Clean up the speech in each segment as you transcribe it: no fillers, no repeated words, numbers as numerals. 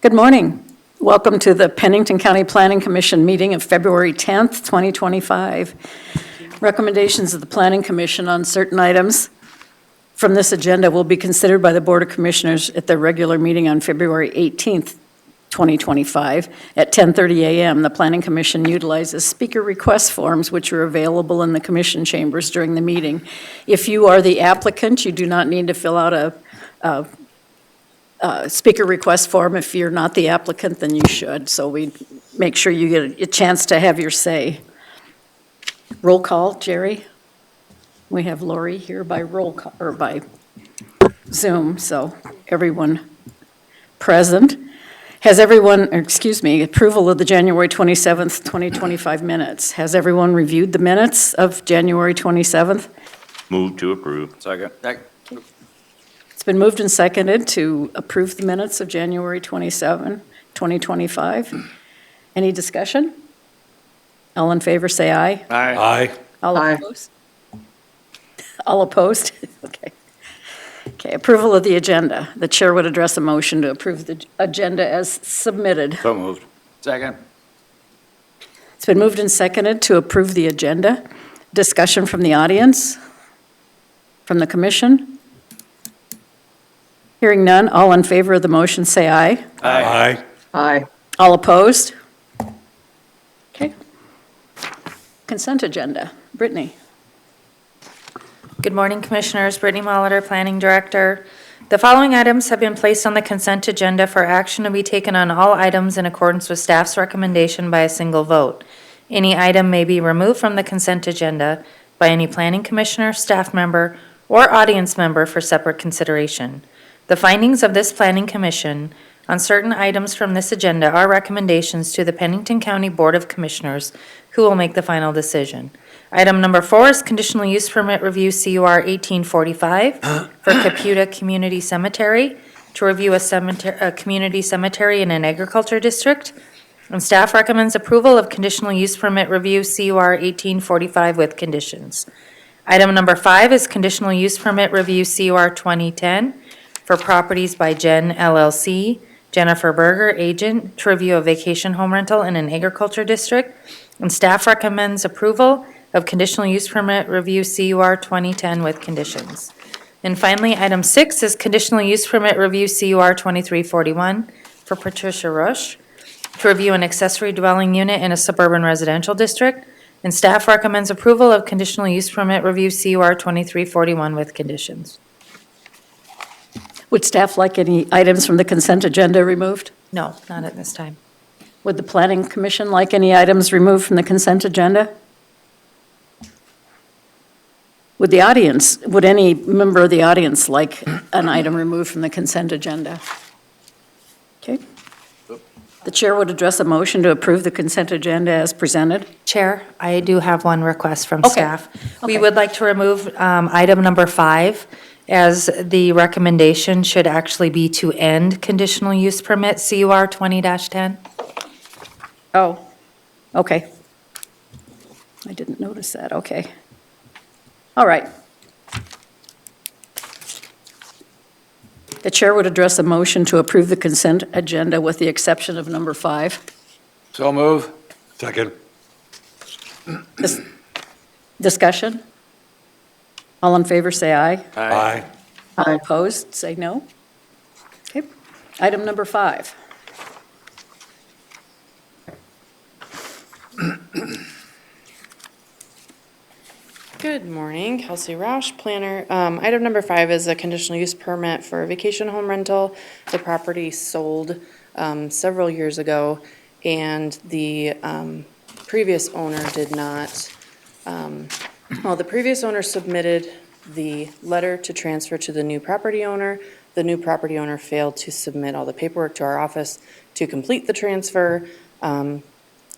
Good morning. Welcome to the Pennington County Planning Commission meeting of February 10th, 2025. Recommendations of the Planning Commission on certain items from this agenda will be considered by the Board of Commissioners at their regular meeting on February 18th, 2025 at 10:30 a.m. The Planning Commission utilizes speaker request forms which are available in the commission chambers during the meeting. If you are the applicant, you do not need to fill out a speaker request form. If you're not the applicant, then you should. So we make sure you get a chance to have your say. Roll call, Jerry. We have Lori here by roll call, or by Zoom, so everyone present. Has everyone, approval of the January 27th, 2025 minutes. Has everyone reviewed the minutes of January 27th? Move to approve. Second. It's been moved and seconded to approve the minutes of January 27, 2025. Any discussion? All in favor, say aye. Aye. All opposed? All opposed? Okay. Okay, approval of the agenda. The chair would address a motion to approve the agenda as submitted. So moved. Second. It's been moved and seconded to approve the agenda. Discussion from the audience? From the commission? Hearing none, all in favor of the motion say aye. Aye. Aye. All opposed? Okay. Consent agenda. Brittany. Good morning, Commissioners. Brittany Molitor, Planning Director. The following items have been placed on the consent agenda for action to be taken on all items in accordance with staff's recommendation by a single vote. Any item may be removed from the consent agenda by any planning commissioner, staff member, or audience member for separate consideration. The findings of this Planning Commission on certain items from this agenda are recommendations to the Pennington County Board of Commissioners, who will make the final decision. Item number 4 is conditional use permit review CUR 1845 for Caputa Community Cemetery to review a community cemetery in an agriculture district. And staff recommends approval of conditional use permit review CUR 1845 with conditions. Item number 5 is conditional use permit review CUR 2010 for properties by Jen LLC, Jennifer Berger, agent, to review a vacation home rental in an agriculture district. And staff recommends approval of conditional use permit review CUR 2010 with conditions. And finally, item 6 is conditional use permit review CUR 2341 for Patricia Rush to review an accessory dwelling unit in a suburban residential district. And staff recommends approval of conditional use permit review CUR 2341 with conditions. Would staff like any items from the consent agenda removed? No, not at this time. Would the Planning Commission like any items removed from the consent agenda? Would any member of the audience like an item removed from the consent agenda? Okay. The chair would address a motion to approve the consent agenda as presented. Chair, I do have one request from Okay. staff. We Okay. would like to remove item number 5, as the recommendation should actually be to end conditional use permit CUR 20-10. Oh, okay. I didn't notice that, okay. All right. The chair would address a motion to approve the consent agenda with the exception of number 5. So move. Second. Discussion? All in favor, say aye. Aye. All opposed, say no. Okay. Item number 5. Good morning, Kelsey Roush, planner. Item number 5 is a conditional use permit for a vacation home rental. The property sold several years ago, and the previous owner did not, the previous owner submitted the letter to transfer to the new property owner. The new property owner failed to submit all the paperwork to our office to complete the transfer.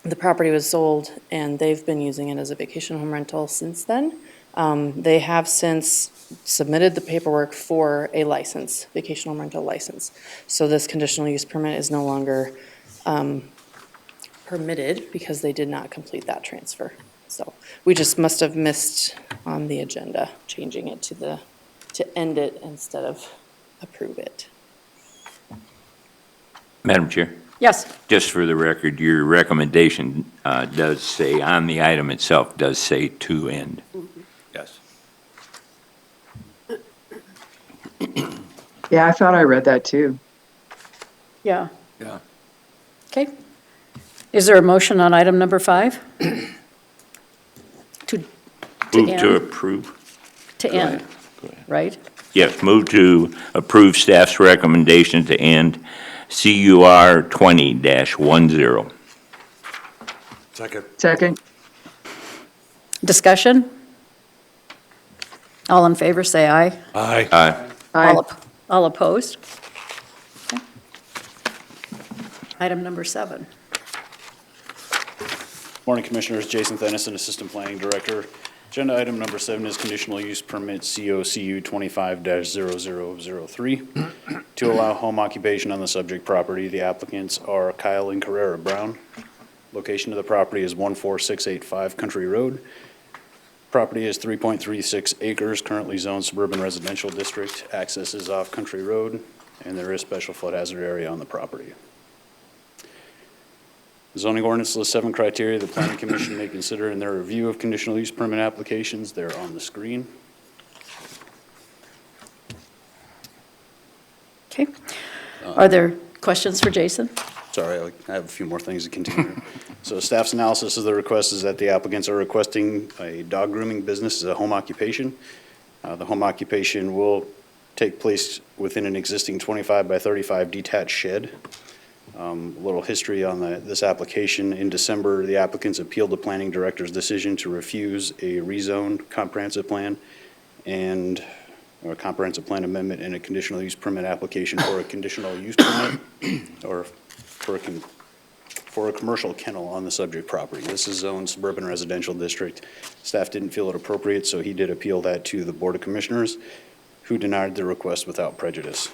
The property was sold, and they've been using it as a vacation home rental since then. They have since submitted the paperwork for a license, vacation home rental license. So this conditional use permit is no longer permitted because they did not complete that transfer. So we just must have missed on the agenda, changing it to end it instead of approve it. Madam Chair, Yes, just for the record, your recommendation does say, on the item itself, does say to end. Yes. Yeah, I thought I read that too. yeah. Yeah. Okay. Is there a motion on item number 5? To Move to end, approve. to Go end, ahead. Go ahead. right? Yes, move to approve staff's recommendation to end CUR 20-10. Second. Second, Discussion? All in favor, say aye. Aye. Aye. aye. All opposed? Okay. Item number 7. Morning, Commissioners. Jason Thennison, Assistant Planning Director. Agenda item number 7 is conditional use permit COCU 25-0003 to allow home occupation on the subject property. The applicants are Kyle and Carrera Brown. Location of the property is 14685 Country Road. Property is 3.36 acres, currently zoned suburban residential district. Access is off Country Road, and there is special flood hazard area on the property. The zoning ordinance lists 7 criteria the planning commission may consider in their review of conditional use permit applications. They're on the screen. Okay. Are there questions for Jason? Sorry, I have a few more things to continue. So staff's analysis of the request is that the applicants are requesting a dog grooming business as a home occupation. The home occupation will take place within an existing 25 by 35 detached shed. A little history on this application. In December, the applicants appealed the planning director's decision to refuse a rezoned comprehensive plan and a comprehensive plan amendment and a conditional use permit application for a conditional use permit or for a commercial kennel on the subject property. This is zoned suburban residential district. Staff didn't feel it appropriate, so he did appeal that to the Board of Commissioners, who denied the request without prejudice.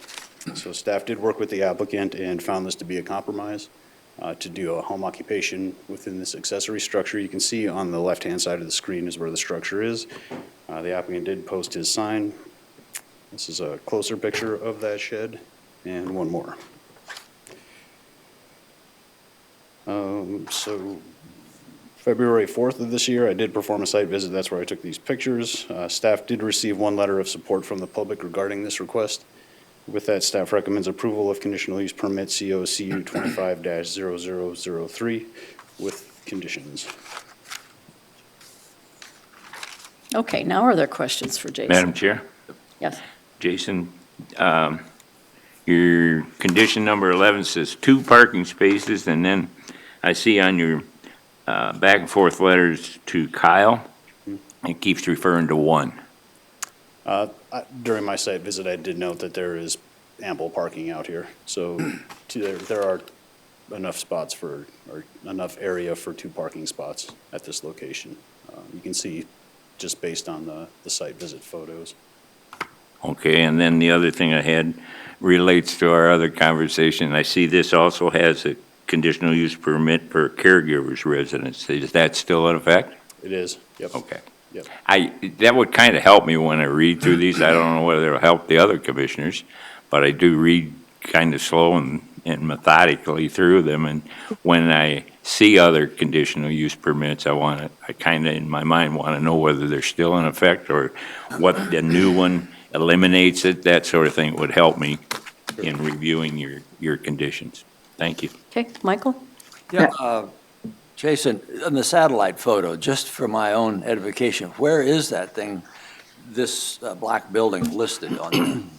So staff did work with the applicant and found this to be a compromise to do a home occupation within this accessory structure. You can see on the left-hand side of the screen is where the structure is. The applicant did post his sign. This is a closer picture of that shed, and one more. So February 4th of this year, I did perform a site visit. That's where I took these pictures. Staff did receive 1 letter of support from the public regarding this request. With that, staff recommends approval of conditional use permit COCU 25-0003 with conditions. Okay, now are there questions for Jason? Madam Chair, Yes. Jason, your condition number 11 says 2 parking spaces, and then I see on your back and forth letters to Kyle, it keeps referring to 1. During my site visit, I did note that there is ample parking out here. So there are enough spots or enough area for 2 parking spots at this location. You can see just based on the site visit photos. Okay, and then the other thing I had relates to our other conversation. I see this also has a conditional use permit for caregiver's residence. Is that still in effect? It is, yep. Okay. Yep. That would kind of help me when I read through these. I don't know whether it'll help the other commissioners, but I do read kind of slow and methodically through them. And when I see other conditional use permits, I kind of in my mind want to know whether they're still in effect or what the new one eliminates it. That sort of thing would help me in reviewing your conditions. Thank you. Okay, Michael? Yeah, Jason, on the satellite photo, just for my own edification, where is that thing, this black building listed on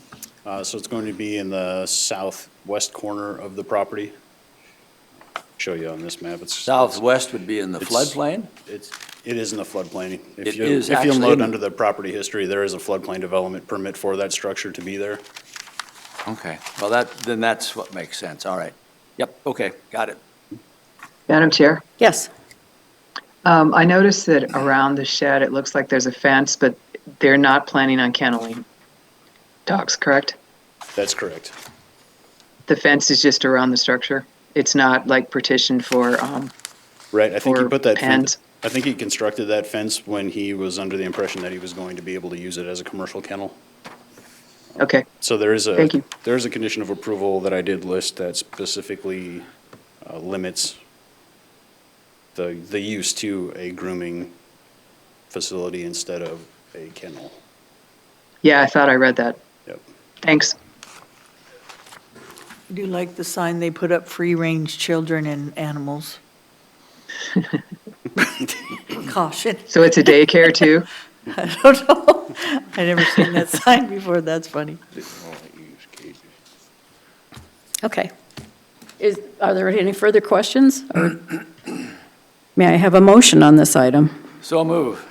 there? So it's going to be in the southwest corner of the property. Show you on this map. It's Southwest would be in the It's- floodplain? It is in the floodplain. It is If you'll actually note in- under the property history, there is a floodplain development permit for that structure to be there. Okay, well, then that's what makes sense, all right. Yep, okay, got it. Madam Chair, Yes. I noticed that around the shed, it looks like there's a fence, but they're not planning on kenneling dogs, correct? That's correct. The fence is just around the structure? It's not like partitioned for, Right, I think he for put that pens? fence, I think he constructed that fence when he was under the impression that he was going to be able to use it as a commercial kennel. Okay, So there is Thank you. a condition of approval that I did list that specifically limits the use to a grooming facility instead of a kennel. yeah, I thought I read that. Yep. Thanks. Do you like the sign they put up, free-range children and animals? Caution. So it's a daycare too? I don't know. I never seen that sign before. That's funny. Okay. Are there any further questions? Or may I have a motion on this item? So move.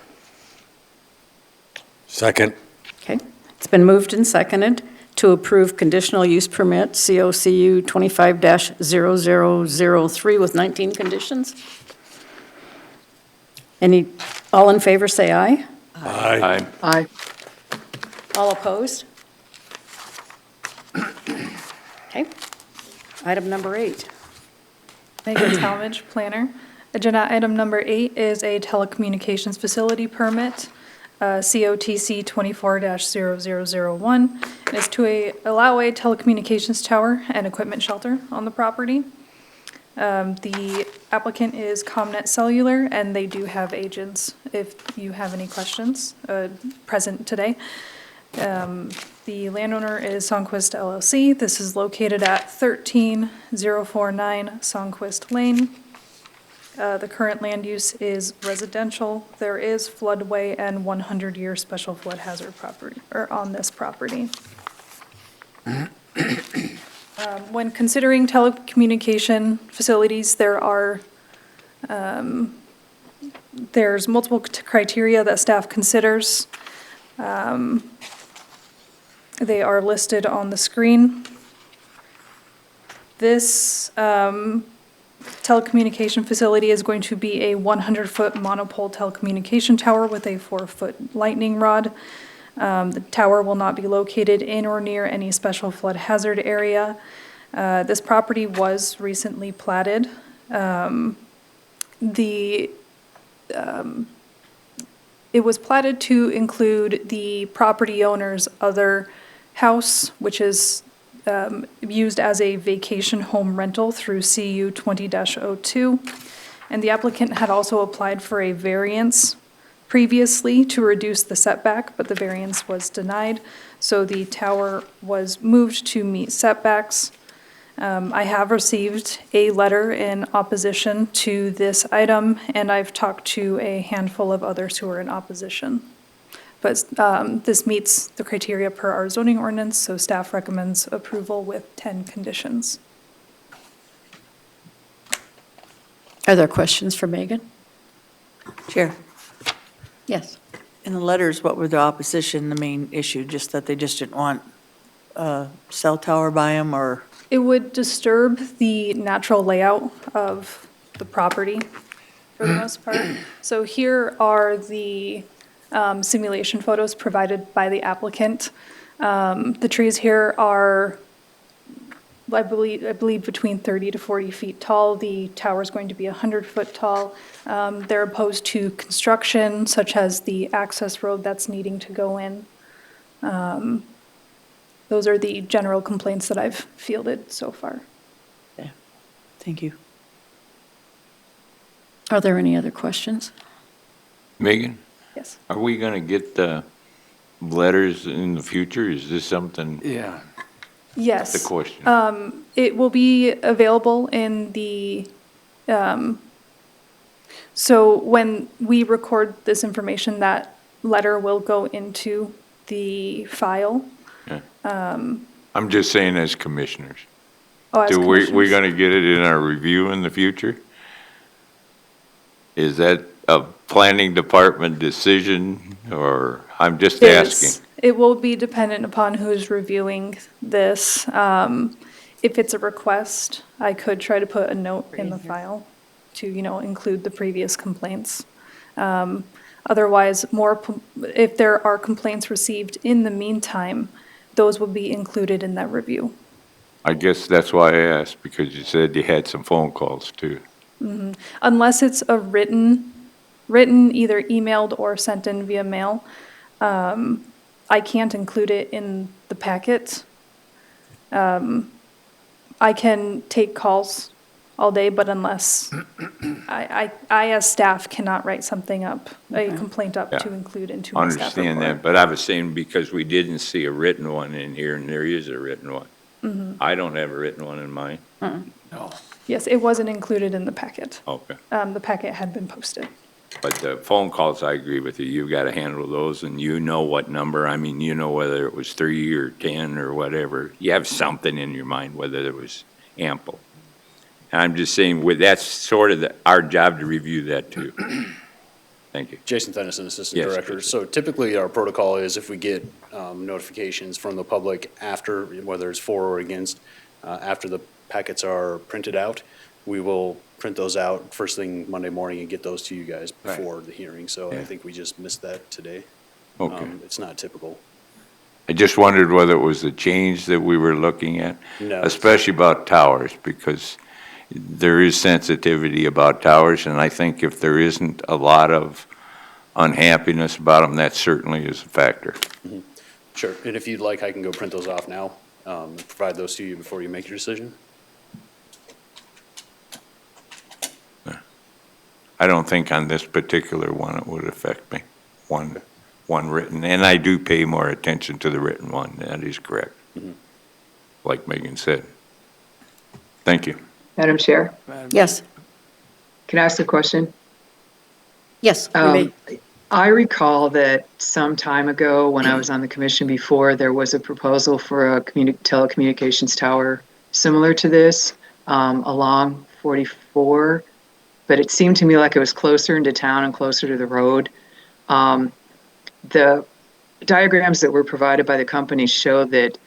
Second. Okay. It's been moved and seconded to approve conditional use permit, COCU 25-0003 with 19 conditions. All in favor, say aye. Aye. Aye. All opposed? Okay. Item number 8. Megan Talmadge, planner. Agenda item number 8 is a telecommunications facility permit, COTC 24-0001. It is to allow a telecommunications tower and equipment shelter on the property. The applicant is ComNet Cellular, and they do have agents if you have any questions present today. The landowner is Songquist LLC. This is located at 13049 Songquist Lane. The current land use is residential. There is floodway and 100-year special flood hazard property, or on this property. When considering telecommunication facilities, there's multiple criteria that staff considers. They are listed on the screen. This telecommunication facility is going to be a 100-foot monopole telecommunication tower with a 4-foot lightning rod. The tower will not be located in or near any special flood hazard area. This property was recently platted. It was platted to include the property owner's other house, which is used as a vacation home rental through CU 20-02. And the applicant had also applied for a variance previously to reduce the setback, but the variance was denied. So the tower was moved to meet setbacks. I have received a letter in opposition to this item, and I've talked to a handful of others who are in opposition. But this meets the criteria per our zoning ordinance, so staff recommends approval with 10 conditions. Are there questions for Megan? Chair, Yes. in the letters, what were the opposition, the main issue? Just that they just didn't want a cell tower by them, or? It would disturb the natural layout of the property for the most part. So here are the simulation photos provided by the applicant. The trees here are, I believe between 30 to 40 feet tall. The tower is going to be 100-foot tall. They're opposed to construction, such as the access road that's needing to go in. Those are the general complaints that I've fielded so far. Thank you. Are there any other questions? Megan, Yes. are we going to get letters in the future? Is this something, Yeah. Yes. the question? It will be available in so when we record this information, that letter will go into the file. I'm just saying as commissioners. As Do we commissioners. going to get it in our review in the future? Is that a planning department decision, or I'm just asking? It will be dependent upon who's reviewing this. If it's a request, I could try to put a note in the file to, include the previous complaints. Otherwise, if there are complaints received in the meantime, those will be included in that review. I guess that's why I asked, because you said you had some phone calls too. Unless it's a written, either emailed or sent in via mail, I can't include it in the packet. I can take calls all day, but unless, I as staff cannot write something up, a complaint up to Yeah. include into my staff Understand that, report. but I was saying because we didn't see a written one in here, and there is a written one. I don't have a written one in mine. No. Yes, it wasn't included in the packet. Okay. The packet had been posted. But the phone calls, I agree with you. You've got to handle those, and you know what number. I mean, you know whether it was 3 or 10 or whatever. You have something in your mind, whether it was ample. And I'm just saying, that's sort of our job to review that too. Thank you. Jason Tennyson, Assistant Yes, Director. please. So typically, our protocol is if we get notifications from the public after, whether it's for or against, after the packets are printed out, we will print those out first thing Monday morning and get those to you guys Right. before the hearing. So Yeah. I think we just missed that today. Okay. It's not typical. I just wondered whether it was the change that we were looking at, No. especially about towers, because there is sensitivity about towers, and I think if there isn't a lot of unhappiness about them, that certainly is a factor. Sure. And if you'd like, I can go print those off now, and provide those to you before you make your decision. I don't think on this particular one it would affect me, one written, and I do pay more attention to the written one, that is correct, like Megan said. Thank you. Madam Chair, Yes, can I ask a question? yes, you may. I recall that some time ago, when I was on the commission before, there was a proposal for a telecommunications tower similar to this along 44, but it seemed to me like it was closer into town and closer to the road. The diagrams that were provided by the company show that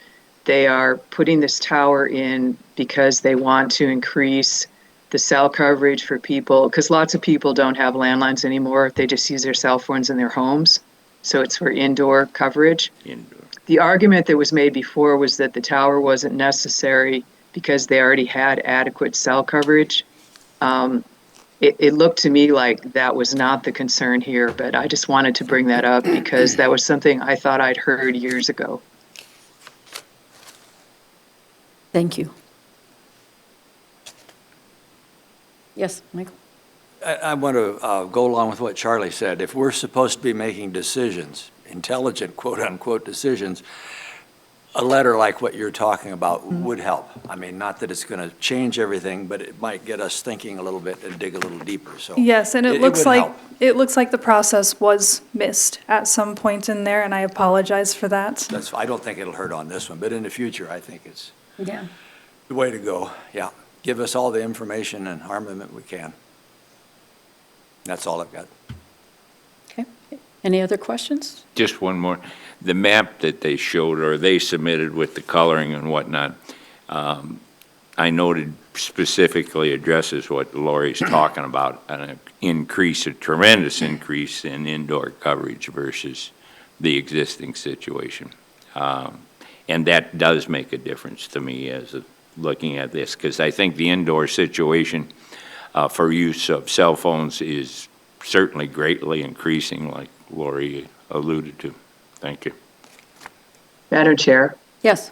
they are putting this tower in because they want to increase the cell coverage for people, because lots of people don't have landlines anymore. They just use their cell phones in their homes. So it's for indoor coverage. Indoor. The argument that was made before was that the tower wasn't necessary because they already had adequate cell coverage. It looked to me like that was not the concern here, but I just wanted to bring that up because that was something I thought I'd heard years ago. Thank you. Yes, Michael? I want to go along with what Charlie said. If we're supposed to be making decisions, intelligent quote-unquote decisions, a letter like what you're talking about would help. I mean, not that it's going to change everything, but it might get us thinking a little bit and dig a little deeper, so. Yes, and it would looks like, help. it looks like the process was missed at some point in there, and I apologize for that. I don't think it'll hurt on this one, but in the future, I think it's Yeah. the way to go. Yeah, give us all the information and armament we can. That's all I've got. Okay. Any other questions? Just one more. The map that they showed, or they submitted with the coloring and whatnot, I noted specifically addresses what Lori's talking about, an increase, a tremendous increase in indoor coverage versus the existing situation. And that does make a difference to me as looking at this, because I think the indoor situation for use of cell phones is certainly greatly increasing, like Lori alluded to. Thank you. Madam Chair, Yes.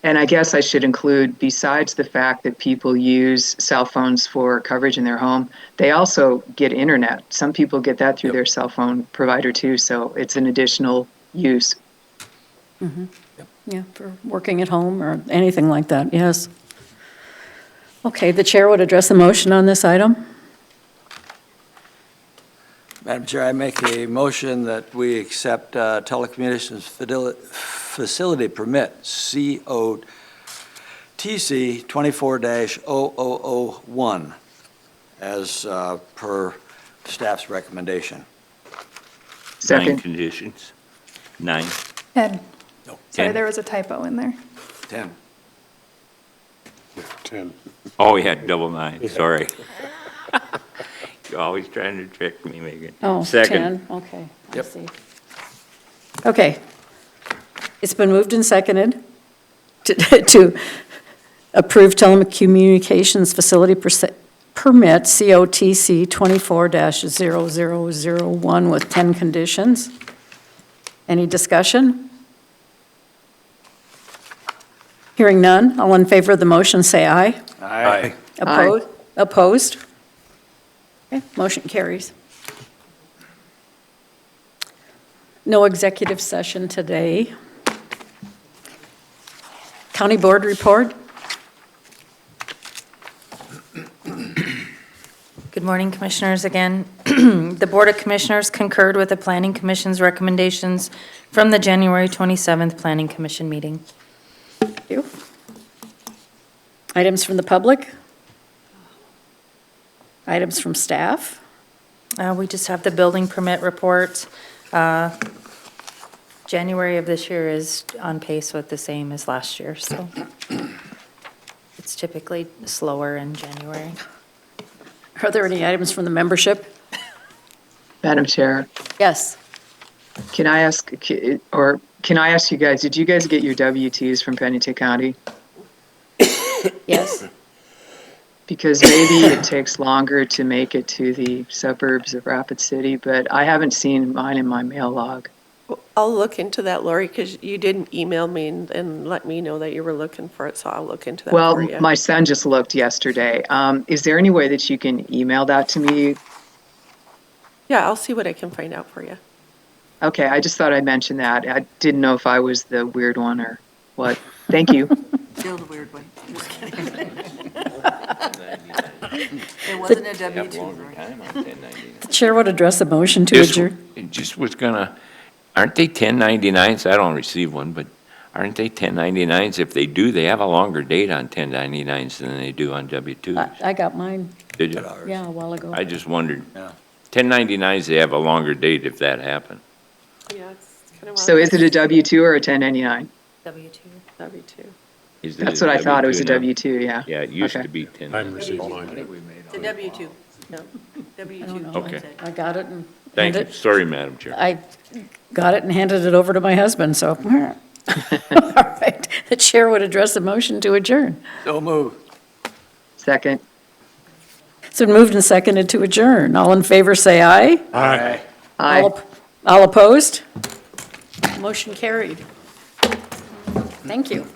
and I guess I should include, besides the fact that people use cell phones for coverage in their home, they also get internet. Some people get that through their cell phone provider too, so it's an additional use. Yeah, for working at home or anything like that, yes. Okay, the chair would address the motion on this item. Madam Chair, I make a motion that we accept telecommunications facility permit, COTC 24-0001, as per staff's recommendation. 9 Second, conditions. 9. 10. No, Sorry, 10. there was a typo in there. 10. 10. Oh, we had double 9, sorry. You're always trying to trick me, Megan. Oh, Second. 10, okay, I Yep. see. Okay. It's been moved and seconded to approve telecommunications facility permit, COTC 24-0001 with 10 conditions. Any discussion? Hearing none, all in favor of the motion, say aye. Aye. Opposed? Okay, motion carries. No executive session today. County Board report? Good morning, Commissioners, again. The Board of Commissioners concurred with the Planning Commission's recommendations from the January 27th Planning Commission meeting. Thank you. Items from the public? Items from staff? We just have the building permit report. January of this year is on pace with the same as last year, so it's typically slower in January. Are there any items from the membership? Madam Chair, Yes. can I ask you guys, did you guys get your W-2s from Pennington County? Yes. Because maybe it takes longer to make it to the suburbs of Rapid City, but I haven't seen mine in my mail log. I'll look into that, Lori, because you didn't email me and let me know that you were looking for it, so I'll look into that Well, for you. my son just looked yesterday. Is there any way that you can email that to me? Yeah, I'll see what I can find out for you. Okay, I just thought I'd mention that. I didn't know if I was the weird one or what. Thank you. Still the weird one. Just kidding. It wasn't a W-2. Lori. The chair would address a motion to Just- adjourn. it just was gonna, aren't they 1099s? I don't receive one, but aren't they 1099s? If they do, they have a longer date on 1099s than they do on W-2s. I got mine, Did you? yeah, a while ago. I just wondered. Yeah. 1099s, they have a longer date if that happened. Yeah, it's kind of. So is it a W-2 or a 1099? W-2. W-2. Is it That's a what I thought, it was a W-2 now? W-2, yeah. Yeah, it used Okay. to be 10. I'm receiving mine. It's a W-2. No, W-2. know. Okay. I got it and Thank you. handed, Sorry, Madam Chair. I got it and handed it over to my husband, so. All right, the chair would address a motion to adjourn. So move. Second. It's been moved and seconded to adjourn. All in favor, say aye. Aye. Aye. All opposed? Motion carried. Thank you.